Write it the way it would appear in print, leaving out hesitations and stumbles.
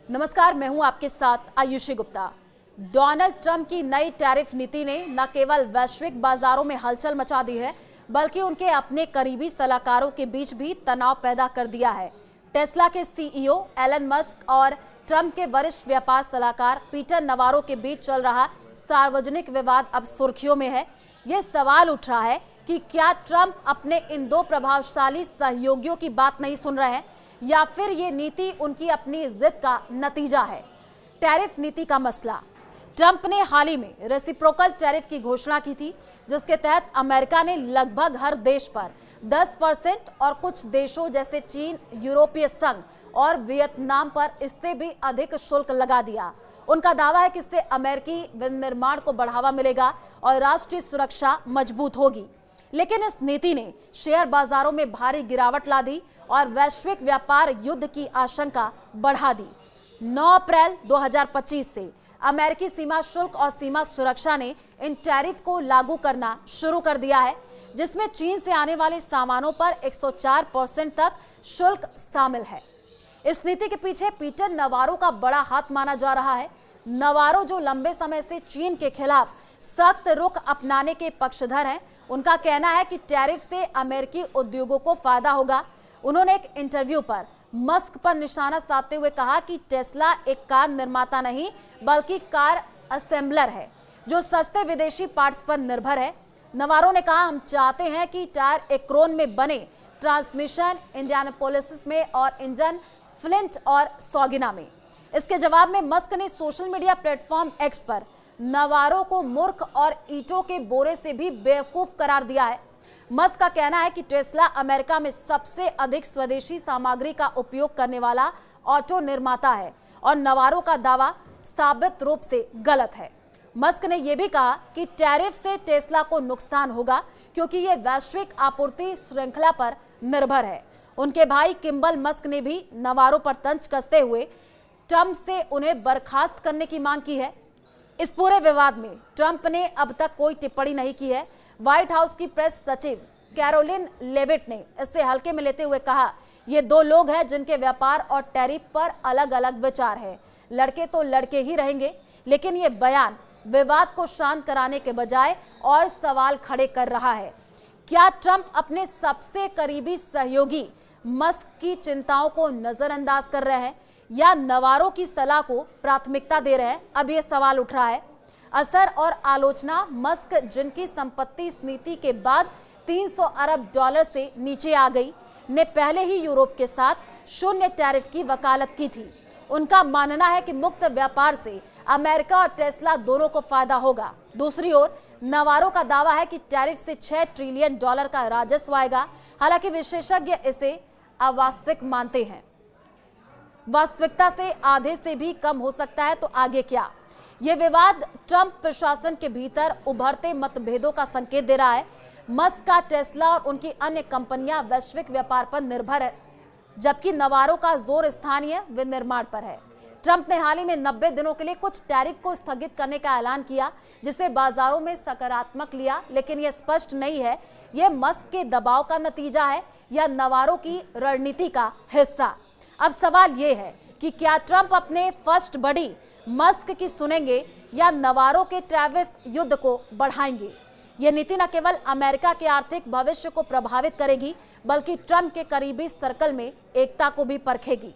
नमस्कार, मैं हूं आपके साथ आयुषी गुप्ता। डोनाल्ड ट्रंप की नई टैरिफ नीति ने न केवल वैश्विक बाजारों में हलचल मचा दी है, बल्कि उनके अपने करीबी सलाहकारों के बीच भी तनाव पैदा कर दिया है। टेस्ला के सीईओ एलन मस्क और ट्रंप के वरिष्ठ व्यापार सलाहकार पीटर नवारो के बीच चल रहा सार्वजनिक विवाद अब सुर्खियों में है। ये सवाल उठ रहा है कि क्या ट्रंप अपने इन दो प्रभावशाली सहयोगियों की बात नहीं सुन रहे हैं, या फिर ये नीति उनकी अपनी जिद का नतीजा है। टैरिफ नीति का मसला। ट्रंप ने हाल ही में रेसिप्रोकल टैरिफ की घोषणा की थी, जिसके तहत अमेरिका ने लगभग हर देश पर 10% और कुछ देशों जैसे चीन, यूरोपीय संघ और वियतनाम पर इससे भी अधिक शुल्क लगा दिया। उनका दावा है कि इससे अमेरिकी विनिर्माण को बढ़ावा मिलेगा और राष्ट्रीय सुरक्षा मजबूत होगी। लेकिन इस नीति ने शेयर बाजारों में भारी गिरावट ला दी और वैश्विक व्यापार युद्ध की आशंका बढ़ा दी। 9 अप्रैल 2025 से अमेरिकी सीमा शुल्क और सीमा सुरक्षा ने इन टैरिफ को लागू करना शुरू कर दिया है, जिसमें चीन से आने वाले सामानों पर 104% तक शुल्क शामिल है। इस नीति के पीछे पीटर नवारो का बड़ा हाथ माना जा रहा है। नवारो, जो लंबे समय से चीन के खिलाफ सख्त रुख अपनाने के पक्षधर हैं, उनका कहना है कि टैरिफ से अमेरिकी उद्योगों को फायदा होगा। उन्होंने एक इंटरव्यू पर मस्क पर निशाना साधते हुए कहा कि टेस्ला एक कार निर्माता नहीं, बल्कि कार असेंबलर है, जो सस्ते विदेशी पार्ट्स पर निर्भर है। नवारो ने कहा, हम चाहते हैं कि टायर एक्रोन में बने, ट्रांसमिशन इंडियानापोलिस में और इंजन फ्लिंट और सॉगिना में। इसके जवाब में मस्क ने सोशल मीडिया प्लेटफॉर्म एक्स पर नवारो को मूर्ख और ईंटों के बोरे से भी बेवकूफ करार दिया है। मस्क का कहना है कि टेस्ला अमेरिका में सबसे अधिक स्वदेशी सामग्री का उपयोग करने वाला ऑटो निर्माता है और नवारो का दावा साबित रूप से गलत है। मस्क ने यह भी कहा कि टैरिफ से टेस्ला को नुकसान होगा, क्योंकि यह वैश्विक आपूर्ति श्रृंखला पर निर्भर है। उनके भाई किम्बल मस्क ने भी नवारो पर तंज कसते हुए ट्रंप से उन्हें बर्खास्त करने की मांग की है। इस पूरे विवाद में ट्रंप ने अब तक कोई टिप्पणी नहीं की है। व्हाइट हाउस की प्रेस सचिव कैरोलिन लेविट ने इसे हल्के में लेते हुए कहा, ये दो लोग हैं जिनके व्यापार और टैरिफ पर अलग अलग विचार है। लड़के तो लड़के ही रहेंगे। लेकिन ये बयान विवाद को शांत कराने के बजाय और सवाल खड़े कर रहा है। क्या ट्रंप अपने सबसे करीबी सहयोगी मस्क की चिंताओं को नजरअंदाज कर रहे हैं, या नवारो की सलाह को प्राथमिकता दे रहे हैं? अब यह सवाल उठ रहा है। असर और आलोचना। मस्क, जिनकी संपत्ति इस नीति के बाद 300 अरब डॉलर से नीचे आ गई, ने पहले ही यूरोप के साथ शून्य टैरिफ की वकालत की थी। उनका मानना है कि मुक्त व्यापार से अमेरिका और टेस्ला दोनों को फायदा होगा। दूसरी ओर नवारो का दावा है कि टैरिफ से 6 ट्रिलियन डॉलर का राजस्व आएगा। हालांकि विशेषज्ञ इसे अवास्तविक मानते हैं। वास्तविकता से आधे से भी कम हो सकता है, तो आगे क्या? यह विवाद ट्रंप प्रशासन के भीतर उभरते मतभेदों का संकेत दे रहा है। मस्क का टेस्ला और उनकी अन्य कंपनियां वैश्विक व्यापार पर निर्भर है, जबकि नवारो का जोर स्थानीय विनिर्माण पर है। ट्रंप ने हाल ही में 90 दिनों के लिए कुछ टैरिफ को स्थगित करने का ऐलान किया, जिसे बाजारों में सकारात्मक लिया। लेकिन यह स्पष्ट नहीं है यह मस्क के दबाव का नतीजा है या नवारो की रणनीति का हिस्सा। अब सवाल यह है कि क्या ट्रंप अपने फर्स्ट बडी मस्क की सुनेंगे या नवारो के टैरिफ युद्ध को बढ़ाएंगे? यह नीति न केवल अमेरिका के आर्थिक भविष्य को प्रभावित करेगी, बल्कि ट्रंप के करीबी सर्कल में एकता को भी परखेगी।